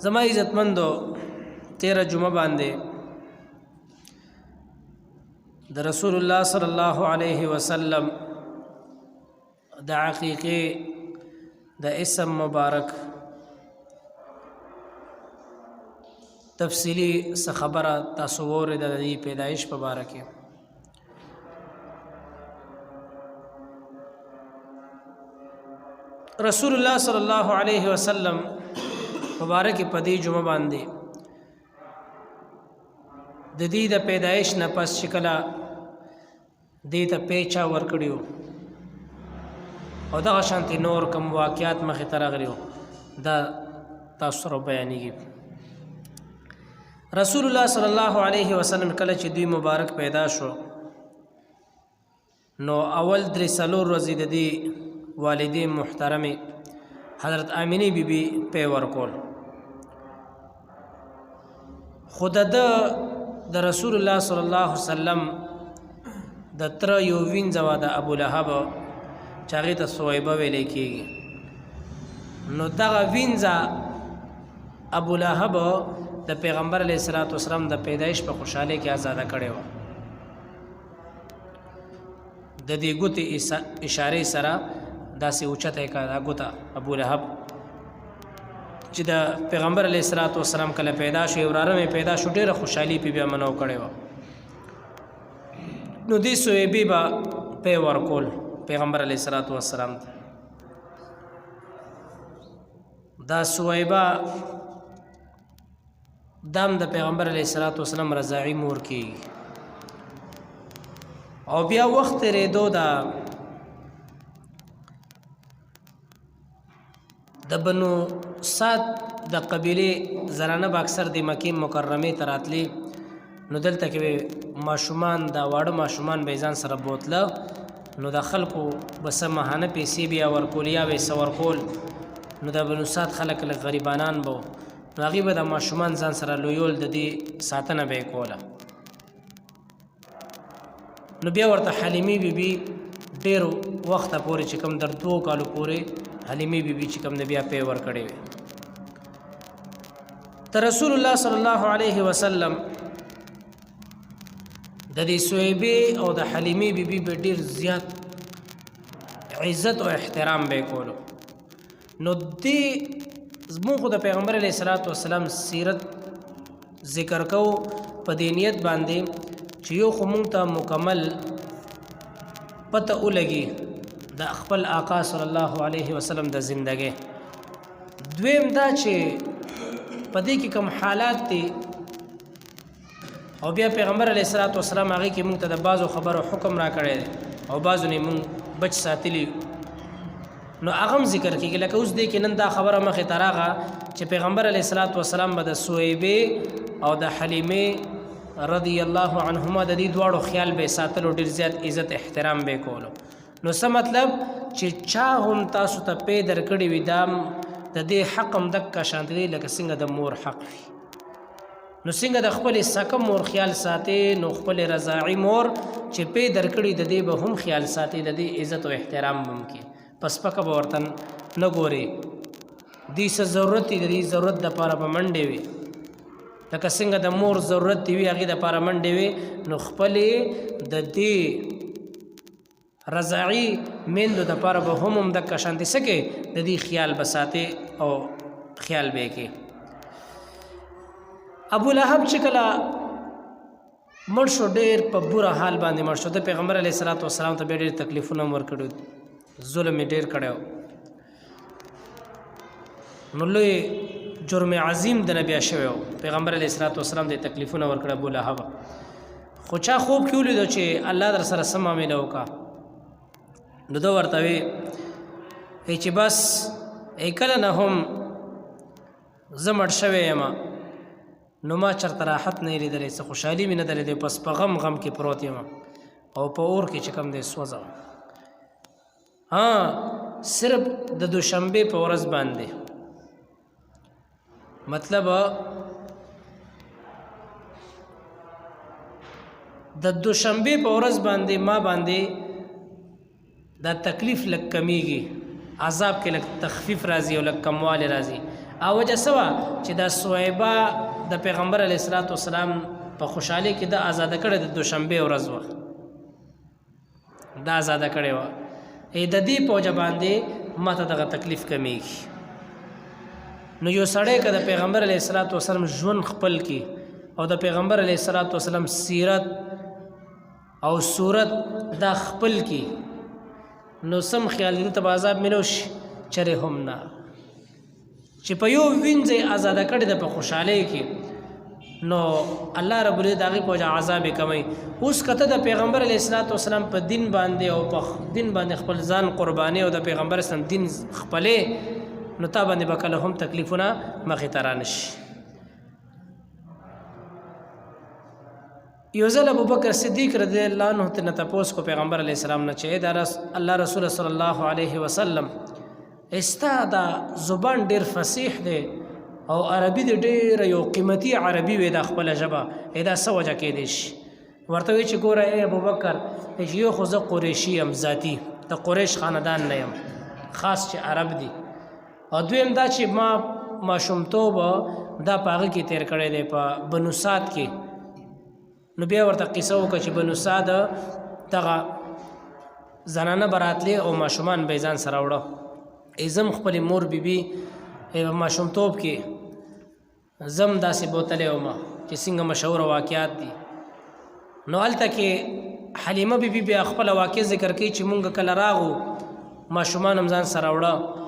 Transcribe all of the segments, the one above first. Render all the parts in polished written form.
زما عزتمندو 13 جمعه باندې د رسول الله صلی الله علیه وسلم د عقیقه د اسم مبارک تفصیلی خبره تاسو وره د پیدایش په اړه کې رسول الله صلی الله علیه وسلم مبارک پدی جمعه باندې د دې د پیدایش نه پس شکلا دې ته پیچا ور کړیو او دا شانتي نور کوم واقعات مخه تر غریو دا تاسو رو بیانېږي رسول الله صلی الله علیه وسلم کله چې دوی مبارک پیدا شو نو اول درې سلور ورځې د دې والدې محترمه حضرت آمینه بیبي په ورکول خود د رسول الله صلی الله علیه وسلم د تر یو وینځوا د ابو لهب چاغه ته سویبه ویل کېږي نو دا وینځه ابو لهب د پیغمبر علیه الصلاۃ والسلام د پیدایش په خوشاله کې آزاد کړي و د دې ګوتې اشاره سره داسې اوچته کا غوتا ابو لهب چې د پیغمبر علیه الصلاۃ والسلام کله پیدا شو وراره مې پیدا شو ډیره خوشحالي په بیا منو کړي و نو دې سویبه با په ورکول پیغمبر علیه الصلاۃ والسلام دا سویبه دام د پیغمبر علیه الصلاۃ والسلام رضاعی مور کی او بیا وخت ریدو دا د بنو سعد د قبیله زنانه با اکثر د مکه مکرمه تراتلی نو دلته کې ماشومان دا واړه ماشومان به ځان سره بوتله نو د خلکو بس مهانه پیسې بیا ورکولیا به سور کول نو د بنو سعد خلک له غریبانان بو نو هغه به د ماشومان ځان سره لویول د دې ساتنه به کوله نو بیا ورته حلیمه بیبي ډیر وخت پورې چې کوم در 2 کالو پورې حلیمه بیبي چې کوم نبی په ور کړی وي ته رسول الله صلی الله علیه وسلم د دې سویبه او د حلیمه بیبي به ډیر زیات عزت او احترام به کولو نو دې زموږ د پیغمبر علیه الصلاۃ والسلام سیرت ذکر کو په دینیت باندې چې یو خو مونږ ته مکمل پته ولګي د خپل آقا صلی الله علیه وسلم د زندګۍ دویم دا چې په دې کې کوم حالات دي او بیا پیغمبر علیه الصلاۃ والسلام هغه کې مونږ ته د بازو خبرو حکم را کړی او بازو نه مونږ بچ ساتلی نو اغم ذکر کیږي لکه اوس دې کې نن دا خبره مخه تراغه چې پیغمبر علیه الصلاۃ والسلام به د سویبه او د حلیمه رضی الله عنهما د دې دواړو خیال به ساتلو ډیر زیات عزت احترام به کولو نو څه مطلب چې چا هم تاسو ته په درکړی وي دام د دې حق هم دک شانت دی لکه څنګه د مور حق وي نو څنګه د خپل سکم مور خیال ساتي نو خپل رضاعی مور چې په درکړی د دې به هم خیال ساتي د دې عزت او احترام هم کې پس پکه به ورتن نه ګوري دې څه ضرورت دې ضرورت د پاره په منډه وي لکه څنګه د مور ضرورت دی هغه د پاره منډه وي نو خپل د دې رضاعی مندو د پاره به هم د کشانتی سکه د دې خیال بساته او خیال به کې ابو لهب چې کله مرشو ډیر په بوره حال باندې مرشو د پیغمبر علیه الصلاۃ والسلام ته ډیر تکلیفونه ورکړو ظلم ډیر کړو نو لوی جرم عظیم د نبی شوی پیغمبر علیه الصلاۃ والسلام د تکلیفونه ورکړ ابو لهب خو چا خوب کیول دي چې الله در سره سم معاملې وکا نو دا ورته وی چې بس کله نه هم زمړ شوی یم نو ما چرته راحت نه لیدلې څه خوشحالي مې نه درلې پس په غم کې پروت یم او په اور کې چې کوم دې سوځم ها صرف د دوشنبه په ورځ باندې مطلب د دوشنبه په ورځ باندې ما باندې دا تکلیف لک کمیږي عذاب کې لک تخفیف راځي او لک کمواله راځي او وجه سوا چې دا صهیبه د پیغمبر علیه السلام په خوشحالي کې د آزاده کړې د دوشنبه ورځ وه دا آزاده کړې وه د دې په وجه باندې ما ته دغه تکلیف کمیږي نو یو سړی که د پیغمبر علیه السلام ژوند خپل کی او د پیغمبر علیه السلام سیرت او صورت دا خپل کی نو سم خیال دې ته به عذاب ملو شي چرې هم نه چې په یو وینځ آزاده کړې ده په خوشحالۍ کې نو الله رب العزت د هغې په وجه عذاب یې کمی اوس که ته د پیغمبر علیه السلام په دین باندې او په دین باندې خپل ځان قربانې او د پیغمبر اسلام دین خپلې نو تا باندې به کله هم تکلیفونه مخې ته رانشي یو ځل ابوبکر صدیق رضی الله عنه ته تپوس کو پیغمبر علیه السلام نه چې الله رسول صلی الله علیه وسلم استا دا زبان ډیر فصیح دی او عربي دی ډیر یو قیمتي عربي وي د خپل ژبه دا څه وجه کېدی شي ورته وی چې ګوره ای ابوبکر یو خو زه قریشي یم ذاتي د قریش خاندان نه یم خاص چې عرب دی او دویم دا چې ما ماشومتوب دا په هغه کې تیر کړی دی په بنو سعد کې نو بیا ورته قصه وکړه چې بنو سعد دغه زنانه براتلی او ماشومان به ځان سره وړه زم خپل مور بیبي ماشومتوب کې زم داسې بوتلې وم چې څنګه مشهور واقعات دي نو هلته کې حلیمه بیبي بیا خپل واقع ذکر کوي چې مونږ کله راغو ماشومان هم ځان سره وړه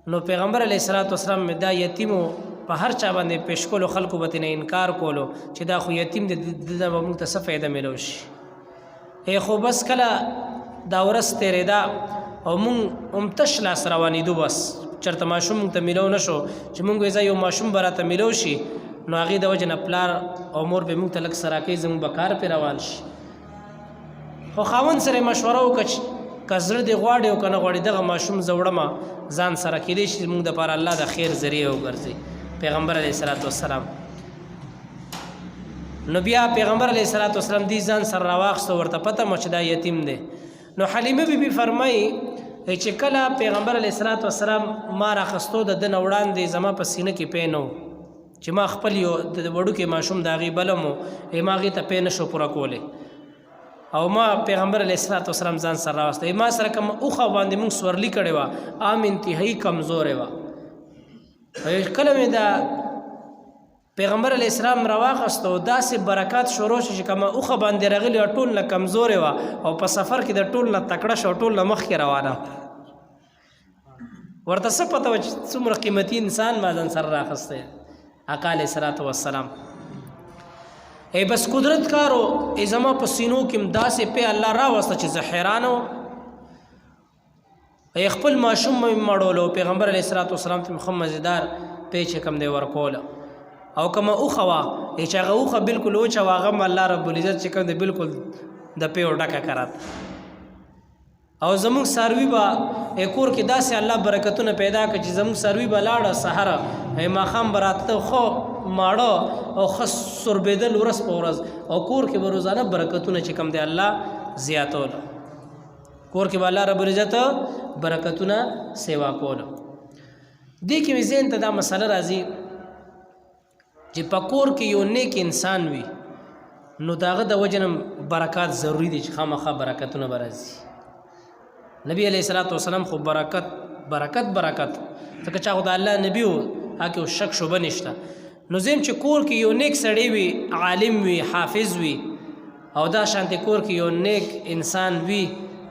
نو پیغمبر علیه السلام دا یتیمو په هر چا باندې پیش کولو خلکو به ترې انکار کولو چې دا خو یتیم دی دده به موږ ته څه فایده میلو شي خو بس کله دا ورځ تېرېده او مونږ هم تش لاس روانېدو بس چېرته ماشوم موږ ته میلو نه شو چې مونږ وایي یو ماشوم به راته میلو شي نو هغې د وجې نه پلار او مور به موږ ته لږ څه راکوي زموږ به کار پرې روان شي خو خاوند سره یې مشوره وکړه چې که زړه دې غواړي او که نه غواړي دغه ماشوم زه وړمه ځان سره کېدی شي زموږ دپاره الله د خیر ذریعه وګرځي پیغمبر علیه السلام نو بیا پیغمبر علیه السلام دې ځان سره راواخسته ورته پته مو چې دا یتیم دی نو حلیمه بیبي فرمایي چې کله پیغمبر علیه السلام ما راخستو د ده نه وړاندې زما په سینه کې پی نه و چې ما خپل یو د وړوکې ماشوم د هغې بلم و ما هغې ته پی نه شو پوره کولی او ما پیغمبر علیه السلام ځان سره راوسته ما سره کوم اوښه باندې مونږ سورلي کړې وه عام انتهایي کمزورې وه کله مې دا پیغمبر علیه السلام راواخسته او داسې برکات شروع شو چې کومه اوښه باندې راغلې وه ټول نه کمزورې وه او په سفر کې د ټول نه تکړه شو ټول نه مخکې روانه ورته څه پته وه چې څومره قیمتي انسان ما ځان سره راخستی آقا علیه السلام بس قدرت کارو زما په سینو کې داسې په الله راوسته چې زه حیران وم خپل ماشوم مې مړولو پیغمبر علیه السلام ته مې مزیدار پی چې کوم دی ورکوله او کومه اوښه وه چې هغه اوښه بلکل وچه وه هغه م الله رب العزت چې کوم دی بلکل د پیو ډکه کرات او زموږ څاروي به کور کې داسې الله برکتونه پیدا کړه چې زموږ څاروي به لاړه سهره ماښام به راته خو ماړه او ښه سوربېدل ورځ په ورځ او کور کې به روزانه برکتونه چې کوم دی الله زیاتول کور کې به الله رب العزت برکتونه سیوا کولو دې کې مې ذهن ته دا مسله راځي چې په کور کې یو نیک انسان وي نو د هغه د وجه نه برکات ضروري دي چې خامخا برکتونه به راځي نبی علیه السلام خو برکت ځکه چې هغه د الله نبي و هغه کې شک شبه نشته نو زم چې کور کې یو نیک سړی وي عالم وي حافظ وي او دا شانتي کور کې یو نیک انسان وي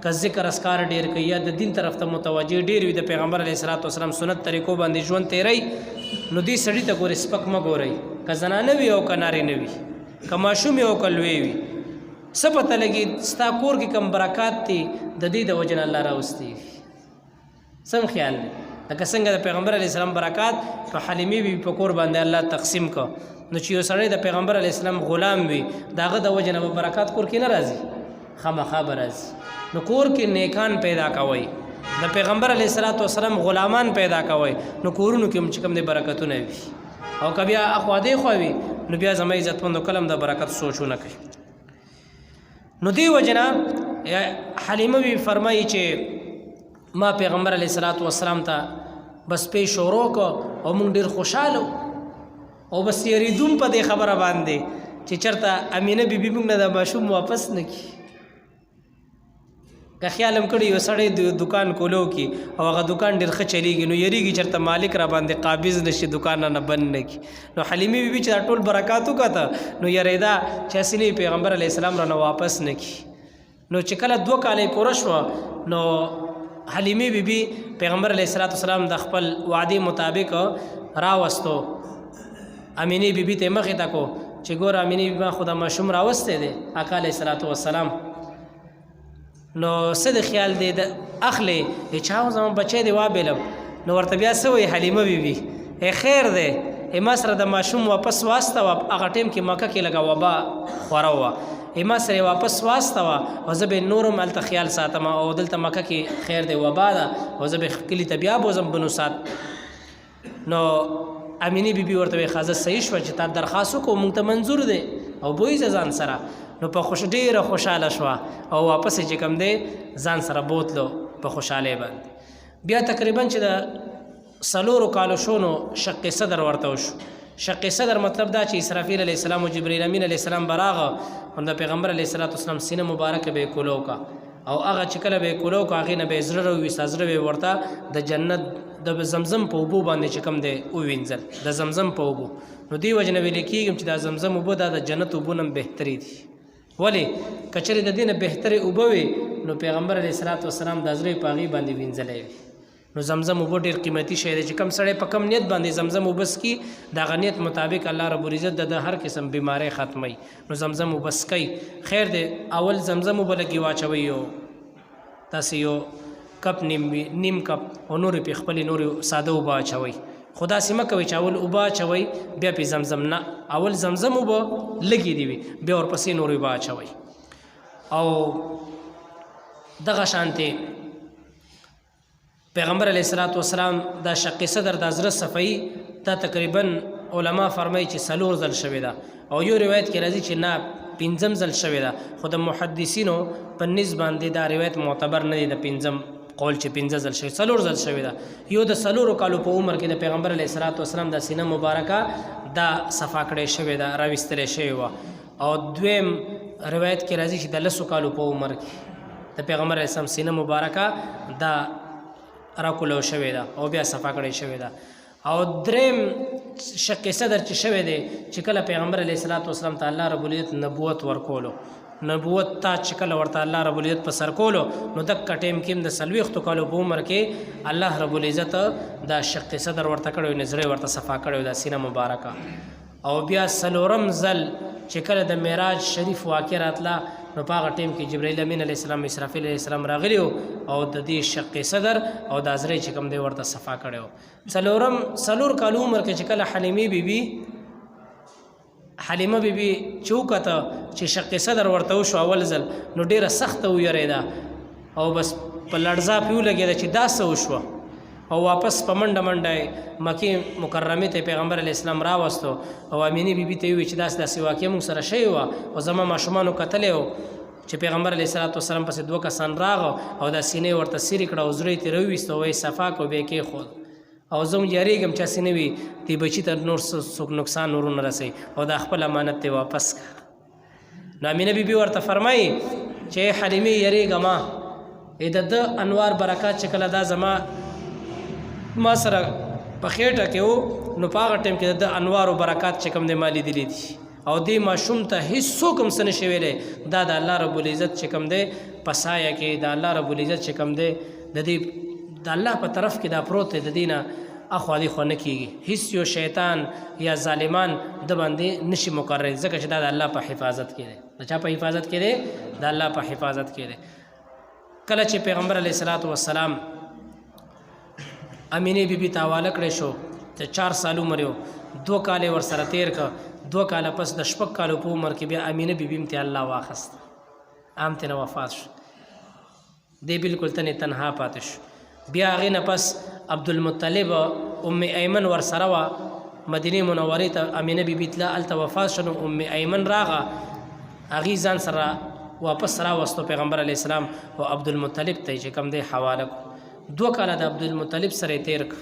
که ذکر اسکار ډیر کوي یا د دین طرف ته متوجه ډیر وي د پیغمبر علیه السلام سنت طریقو باندې ژوند تیری نو دې سړي ته ګورې سپک مه ګورئ که زنانه وي او که نارینه وي که ماشوم او که لوی وي څه پته لګي ستا کور کې کم برکات دي د دې د وجه نه الله راوستي سم خیال دی لکه څنګه د پیغمبر علیه السلام برکات په حلیمې بي په کور باندې الله تقسیم کو نو چې یو سړی د پیغمبر علیه السلام غلام وي د هغه د وجه نه به برکات کور کې نه راځي خامخا به راځي نو کور کې نیکان پیدا کوئ د پیغمبر علیه السلام غلامان پیدا کوئ نو کورونو کې چې کوم د برکتونه وي او که بیا اخوا دېخوا وي نو بیا زما عزتمندو کلم د برکت سوچونه کوي نو دی وجنا حلیمه بی فرمایي چې ما پیغمبر علیه السلام ته بس پی شروع کو او موږ ډېر خوشحاله او بس یریدون په دې خبره باندې چې چېرته امینه بیبي موږ نه دا ماشوم واپس نه کړي. که خیال هم کړی یو سړی د دکان کولو کې او هغه دکان ډېر ښه چلیږي نو یریږي چېرته مالک را باندې قابض نشي دکان نه بند نه کړي. نو حلیمې بیبي چې دا ټول برکات وکړه نو یریدا چې اصلي پیغمبر علیه السلام رانه واپس نه کړي. نو چې کله 2 کاله پوره شوه نو حلیمې بیبي پیغمبر علیه السلام د خپل وعدې مطابق راوستو. امینې بیبي ته مخې ته کو چې ګوره امینې بیبي ما خو د ماشوم راوستی دی آقا علیه السلام. نو څه د خیال دی د اخلې چا زما بچی دی وابېلم نو ورته بیا څه وایي حلیمه بیبي خیر دی ما سره د ماشوم واپس واستوه. هغه ټیم کې مکه کې لږه وبا خوره وه ما سره واپس واستوه او زه به نور هم هلته خیال ساتم او دلته مکه کې خیر دی وبا ده او زه به کلي ته بیا بوځم بنو سات. نو امینې بیبي ورته وایي ښه زه صحیح شوه چې تا درخواست وکړو موږ ته منظور دی او بویزه ځان سره. نو په ډېره خوشحاله شوه او واپس چې کوم دی ځان سره بوتلو په خوشحالۍ باندې. بیا تقریبا چې د 4 کالو شو نو شق صدر ورته وشو. شق صدر مطلب دا چې اسرافیل علیه السلام او جبرئیل امین علیه السلام به راغه او د پیغمبر علیه السلام سینه مبارکه به یې کولو کا او هغه چې کله به یې کولو کا هغې نه به یې زړه راوویسته زړه به یې ورته د جنت د زمزم په اوبو باندې چې کوم دی ووینځل د زمزم په اوبو. نو دې وجې نه ویلې کېږي چې دا زمزم اوبه دا د جنت اوبو نه بهتري دي. ولې که چېرې د دې نه بهترې اوبه وي نو پیغمبر علیه السلام د زړه په هغې باندې وینځلی وي. نو زمزم اوبه ډېر قیمتي شی دی چې کوم سړی په کم نیت باندې زمزم اوبه څکي د هغه نیت مطابق الله رب العزت د هر قسم بیماری ختموي. نو زمزم اوبه څکئ خیر دی. اول زمزم اوبه لږې واچوئ یو تاسې یو کپ نیم کپ او نورې پې خپلې نورې ساده اوبه اچوئ. خو داسې مه کوئ چې اول اوبه اچوئ بیا پې زمزم نه اول زمزم اوبه لږې دي وي بیا ورپسې نورې اوبه اچوئ. او دغه شانتې پیغمبر علیه السلام دا شق صدر دا زړه صفایي دا تقریبا علما فرمایي چې 4 ځل شوې ده او یو روایت کې راځي چې نه 5 ځل شوې ده. خو د محدثینو په نسبت باندې دا روایت معتبر نه دی د 5 قول چې 5 ځل شوی 4 ځل شوی ده. یو د 4 کالو په عمر کې د پیغمبر علیه السلام د سینه مبارکه دا صفا کړی شوی ده راویستلی شوی وه. او دویم روایت کې راځي چې د 10 کالو په عمر کې د پیغمبر علیه السلام سینه مبارکه دا راکولو شوی ده او بیا صفا کړی شوی ده. او دریم شق صدر چې شوی دی چې کله پیغمبر علیه السلام ته الله رب العزت نبوت ورکولو نبوت تا چې کله ورته الله رب العزت په سر کولو نو دغه ټیم کې د 40 کالو په عمر کې الله رب العزت دا شق صدر ورته کړی نظر ورته صفا کړی دا سینه مبارکه. او بیا 4م ځل چې کله د معراج شریف واقع راتله نو په هغه ټیم کې جبرئیل امین علیه السلام اسرافیل علیه السلام راغلی او د دې شق صدر او د زړه چې کوم دی ورته صفا کړی. 4 کالو عمر کې چې کله حلیمه بیبي چوکته چې شق صدر ورته وشو اول ځل نو ډیره سخته ویریده او بس په لړزا پې ولګېده چې دا څه وشوه او واپس په منډه مکې مکرمې ته پیغمبر علیه السلام راوستو او امینې بیبي ته وویل چې داسې واقع موږ سره شوې وه او زما ماشومانو کتلی و چې پیغمبر علیه السلام پسې 2 کسان راغه او دا سینې ورته سیرې کړه او زړه یې ترې راوویسته او یې صفا کړو بیا یې کېښود. او زه هم یاریږم چې هسې نه وي دې بچي ته نور څوک نقصان ورونه رسوي او دا خپل امانت ته واپس کړه. نو امینه بیبي ورته فرمایي چې حلیمې یاریږه ما د ده انوار برکات چې کله دا زما ما سره په خېټه کې و نو په هغه ټایم کې د انوار او برکات چې کوم دی ما لیدلی دي او دې ماشوم ته هیڅوک هم څه نشي ویلی. دا د الله رب العزت چې کوم دی په سایه کې د الله رب العزت چې کوم دی د دې د الله په طرف کې دا پروت دی د دې نه اخوا دیخوا نه کېږي. هیڅ یو شیطان یا ظالمان د باندې نشي مقرر ځکه چې دا د الله په حفاظت کې دی. د چا په حفاظت کې دی؟ د الله په حفاظت کې دی. کله چې پیغمبر علیه السلام امینې بیبي ته حواله کړی شو ته 4 سال عمر یو 2 کال ورسره تیر که 2 کاله پس د 6 کالو په عمر کې بیا امینه بیبي م ته الله واخست ام ته نه وفات شو دی بالکل تنها پاتې شو. بیا هغې نه پس عبدالمطلب ام ایمن ورسره وه مدینې منورې ته امینه بیبي تله هلته وفات شو نو ام ایمن راغه هغې ځان سره واپس راوستو پیغمبر علیه السلام او عبدالمطلب ته چې کوم دی حواله کړو. 2 کاله د عبدالمطلب سره یې تیر کړ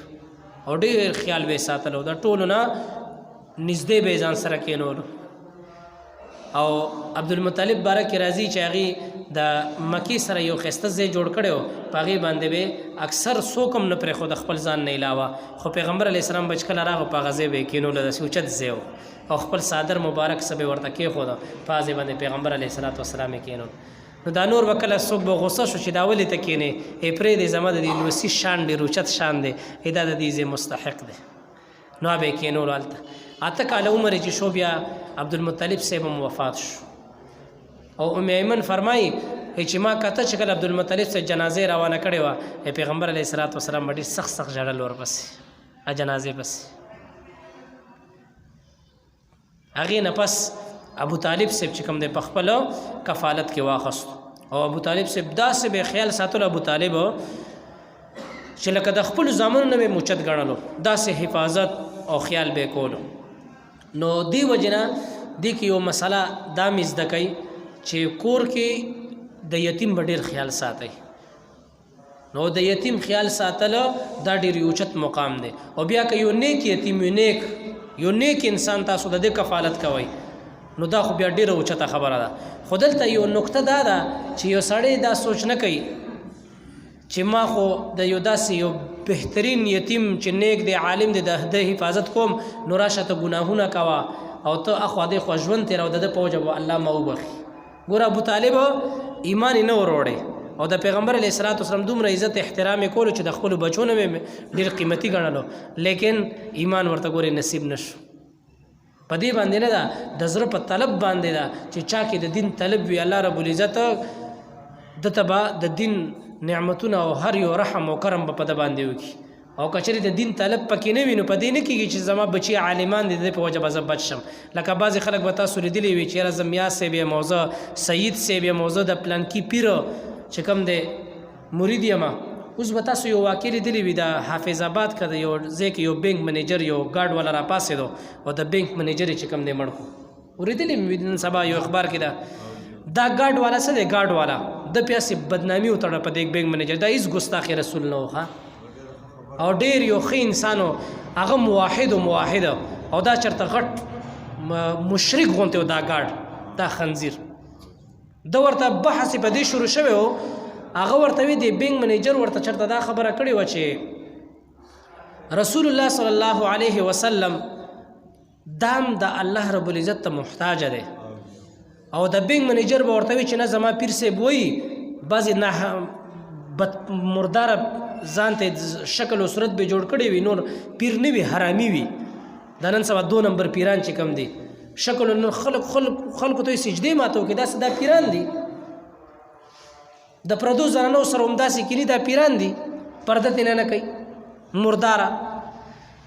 او ډېر خیال به ساتلو د ټولو نه نږدې به ځان سره کېنولو. او عبدالمطلب باره کې راځي چې هغې د مکې سره یو ښایسته ځای جوړ کړی و، په هغې باندې به اکثر څوک هم نه پرېښود خپل ځان نه علاوه، خو پیغمبر علیه السلام به چې کله راغو په هغه ځای به یې کېنولو، داسې اوچت ځای و او خپل صادر مبارک څه به ورته کېښوده، په هغه ځای باندې پیغمبر علیه السلام یې کېنول. نو دا نور به کله څوک به غوسه شو چې دا ولې ته کېنې، پرېږدې زما د دې لوسي شان ډېر اوچت شان دی، دا د دې ځای مستحق دی. نو به یې کېنولو هلته. 8 کاله عمر چې شو بیا عبدالمطلب صاحب هم وفات شو. او ام ایمن فرمایي چې ما کته چې کله عبدالمطلب صاحب جنازې روانه کړې وه، پیغمبر علیه السلام به ډېر سخت ژړل ورپسې جنازې پسې. هغې نه پس ابو طالب صاحب چې کوم دی په خپل کفالت کې واخستو. او ابو طالب صاحب داسې به خیال ساتلو ابو طالب چې لکه د خپلو زامنو نه به موچت ګڼلو، داسې حفاظت او خیال به کولو. نو دی وجې نه دې کې یو مسله دا مې زده کوي چې کور کې د یتیم به ډېر خیال ساتئ. نو د یتیم خیال ساتله دا ډېر اوچت مقام دی. او بیا که یو نیک یتیم یو نیک انسان تاسو د دې کفالت کوئ، نو دا خو بیا ډېره اوچته خبره ده. خو دلته یو نکته دا ده چې یو سړی دا سوچ نه کوي چې ما خو د یو داسې یو بهترین یتیم چې نیک دی عالم دی د حفاظت کوم، نو راشه ته ګناهونه کوه او ته اخوا دی خوا ژوند تېره او د ده په وجه به الله ما وبخي. ګوره ابو طالب ایمان یې نه وروړی او د پیغمبر علیه السلام دومره عزت احترام یې کولو چې د خپلو بچو نه مې ډېر قیمتي ګڼلو، لیکن ایمان ورته ګورې نصیب نه شو. په دې باندې نه ده، د زړه په طلب باندې ده چې چا کې د دین طلب وي، الله رب العزت دته به د دین نعمتونه او هر یو رحم او کرم به په ده باندې وکړي. او که چېرې د دین طلب پکې نه وي، نو په دې نه کېږي چې زما بچي عالمان دي د دې په وجه به زه بچ شم. لکه بعضې خلک به تاسو لیدلی وي چې یاره زه میاز صاحب یم او زه سید صاحب یم او زه د پلانکي پیر چې کوم دی مرید یم. اوس به تاسو یو واقع لیدلی وي د حافظ آباد که د یو ځای کې یو بینک منیجر یو ګارډ والا راپاڅېدو او د بینک منیجر یې چې کوم دی مړ کړو. اورېدلی مې نن سبا یو اخبار کې ده. دا ګارډ والا څه دی؟ ګارډ والا د پیاسې بدنامي وتړه په دې بینک منیجر. دا هېڅ ګستاخ رسول نه و او ډېر یو ښه انسان و، هغه موحد او دا چېرته غټ مشرک غوندې و دا ګارډ، دا خنزیر. ده ورته بحث په دې شروع شوی و، هغه ورته وی دی بینک منیجر ورته چېرته دا خبره کړې وه چې رسول الله صلی الله علیه وسلم دام د الله رب العزت ته محتاجه دی. او د بینک منیجر به ورته وي چې نه زما پیر صاحب وایي بعضې نه مرداره ځان ته شکل او صورت به جوړ کړی وي، نور پیر نه وي، حرامي وي. دا نن سبا 2 نمبر پیران چې کم دي، شکل نور خلکو ته سجدې ماتو کې، داسې دا پیران دي. د پردو زنانو سره هم داسې کینی، دا پیران دي، پرده ترې نه کوي، مرداره.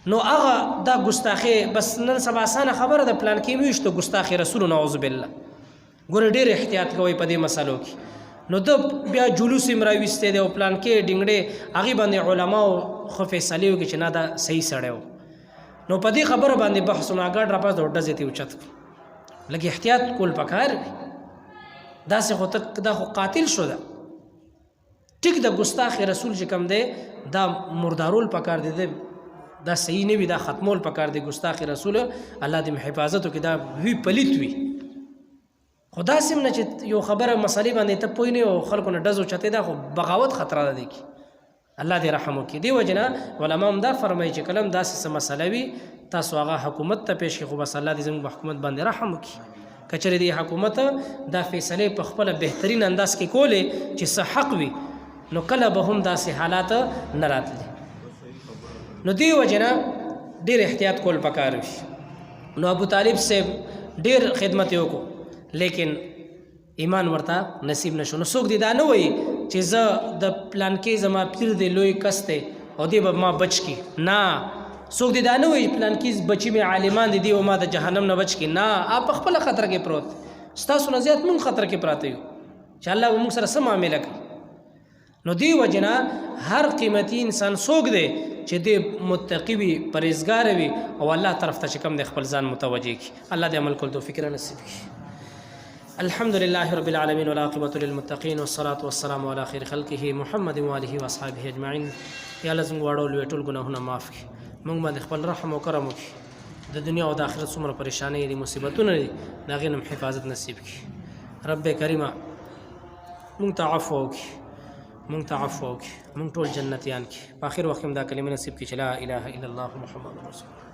نو هغه دا ګستاخي بس نن سبا اسانه خبره ده، پلان کې ویشته ګستاخي رسول نعوذ بالله. ګوره ډېر احتیاط کوئ په دې مسلو کې. نو د بیا جلوس یې راویستی دی او پلان کې ډینګړې هغې باندې علماو ښه فیصلې وکړي چې نه دا صحیح سړی و. نو په دې خبره باندې بحث و ناګاډ راپاس د ډزې ته اوچت کړو. لږ احتیاط کول پکار وي. داسې خو دا خو قاتل شو ده. ټیک د ګستاخ رسول چې کوم دی دا مردارول پکار دی، دا صحیح نه وي، دا ختمول پکار دی. ګستاخ رسول الله دې حفاظت وکړي، دا وی پلیت وي. خو داسې هم نه چې یو خبره مسلې باندې ته پوه نه او خلکو نه ډز اوچتې، دا خو بغاوت خطره ده دی کې. الله دې رحم وکړي. دې وجې نه علما هم دا فرمایي چې کله هم داسې څه مسله وي تاسو هغه حکومت ته پیش کړئ، خو بس الله دې زموږ په حکومت باندې رحم وکړي. که چېرې دې حکومت دا فیصلې په خپله بهترین انداز کې کولې چې څه حق وي، نو کله به هم داسې حالات نه راتلي. نو دې وجې نه ډېر احتیاط کول پکار وي. نو ابو طالب صاحب ډېر خدمت یې وکړو، لیکن ایمان ورته نصیب نشو. نو څوک دې دا نه وایي چې زه د پلان کې زما پیر دی لوی کس دی او دی به ما بچ کی، نه. څوک دې دا نه وایي پلان کې بچي مې عالمان دي او ما د جهنم نه بچ کی، نه. آپ خپل خطر کې پروت، ستاسو نه زیات مونږ خطر کې پراته یو چې الله به مونږ سره څه معامله کوي. نو دې وجې نه هر قیمتي انسان څوک دی چې دې متقي وي، پرهیزګار وي او الله طرف ته چې کوم دی خپل ځان متوجه کړي. الله دې عمل کول توفیق نصیب کړي. الحمد لله رب العالمين والعاقبة للمتقين والصلاة والسلام على خير خلقه محمد وآله وأصحابه أجمعين. یا الله زموږ واړو لوی ټول ګناهونه معاف کړي. مونږ باندې خپل رحم او کرم وکړي د دنیا او د آخرت څومره پریشانۍ دي مصیبتونه دي د هغې نه حفاظت نصیب کړي رب کریمه مونږ ته عفو وکړي مونږ ته عفو وکړي مونږ ټول جنتیان کړي په آخر وخت کې دا کلمې نصیب کړي چې لا اله الا الله محمد رسول الله